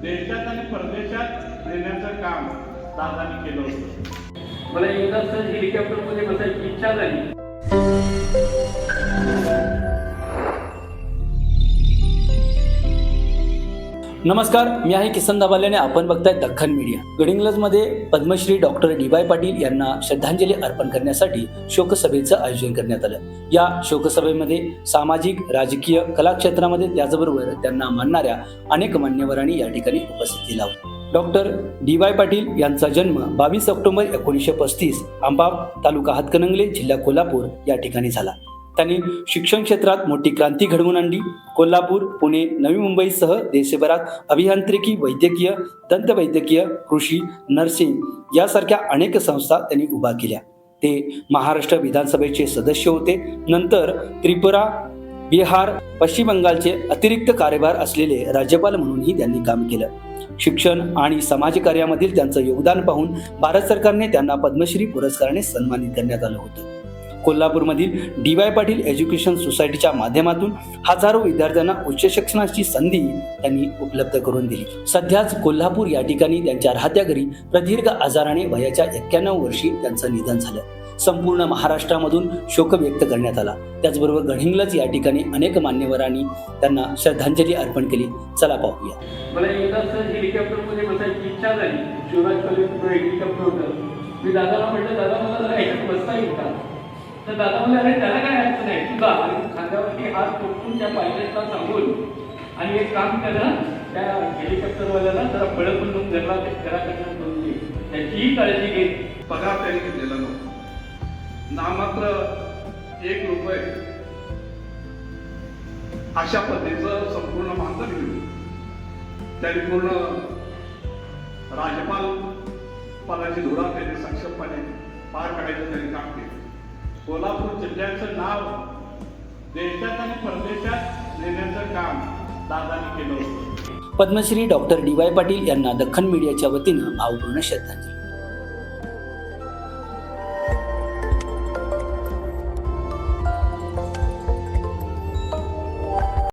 देशात आणि परदेशात नेण्याचं काम दादांनी केलं होतं. मला एकदा सर हेलिकॉप्टरमध्ये बसायची इच्छा झाली. नमस्कार, मी आहे किसन दाभाले आणि आपण बघताय दख्खन मीडिया. गडिंग्लजमध्ये पद्मश्री डॉक्टर डी.वाय. पाटील यांना श्रद्धांजली अर्पण करण्यासाठी शोकसभेचं आयोजन करण्यात आलं. या शोकसभेमध्ये सामाजिक, राजकीय, कला क्षेत्रामध्ये त्याचबरोबर त्यांना मानणाऱ्या अनेक मान्यवरांनी या ठिकाणी उपस्थिती लावली. Doctor D Y. पाटील यांचा जन्म 22 ऑक्टोबर 1935 आंबाव, तालुका हातकणंगले, जिल्हा कोल्हापूर या ठिकाणी झाला. त्यांनी शिक्षण क्षेत्रात मोठी क्रांती घडवून आणली. कोल्हापूर, पुणे, नवी मुंबईसह देशभरात अभियांत्रिकी, वैद्यकीय, दंतवैद्यकीय, कृषी, नर्सिंग यासारख्या अनेक संस्था त्यांनी उभा केल्या. ते महाराष्ट्र विधानसभेचे सदस्य होते. नंतर त्रिपुरा, बिहार, पश्चिम बंगालचे अतिरिक्त कार्यभार असलेले राज्यपाल म्हणूनही त्यांनी काम केलं. शिक्षण आणि समाजकार्यामधील त्यांचं योगदान पाहून भारत सरकारने त्यांना पद्मश्री पुरस्काराने सन्मानित करण्यात आलं होतं. कोल्हापूरमधील डी.वाय. पाटील एज्युकेशन सोसायटीच्या माध्यमातून हजारो विद्यार्थ्यांना उच्च शिक्षणाची संधी त्यांनी उपलब्ध करून दिली. सध्याच कोल्हापूर या ठिकाणी त्यांच्या राहत्या घरी प्रदीर्घ आजाराने वयाच्या 91 वर्षी त्यांचं निधन झालं. संपूर्ण महाराष्ट्रामधून शोक व्यक्त करण्यात आला. त्याचबरोबर गडिंग्लज या ठिकाणी अनेक मान्यवरांनी त्यांना श्रद्धांजली अर्पण केली. चला पाहूया. मला एकदा सर हेलिकॉप्टरमध्ये बसायची इच्छा झाली. शिवराज कॉलेजमध्ये हेलिकॉप्टर होतं. मी दादाला म्हटलं, दादा मला जरा ह्याच्यात बसता येईल का? तर दादा म्हणले, अरे त्याला काय अडचण आहे, तुझा खांद्यावरती हात टोकून त्या पायलटला सांगून आणि एक काम करा, त्या हेलिकॉप्टरवाल्याला जरा बळं बनवून घराकडनं करून घे, त्याचीही काळजी घे. पगार त्यांनी घेतलेला नव्हता. नामात्र 1 रुपये अशा पद्धतीचं संपूर्ण मानधन घेऊन त्यांनी पूर्ण राज्यपाल पदाची धुरा त्यांनी सक्षमपणे पार काढायचं त्यांनी काम केलं. कोल्हापूर जिल्ह्याचं नाव देशात आणि परदेशात नेण्याचं काम दादांनी केलं होतं. Padmashri doctor D Y. पाटील यांना दख्खन मीडियाच्या वतीनं भावपूर्ण श्रद्धांजली.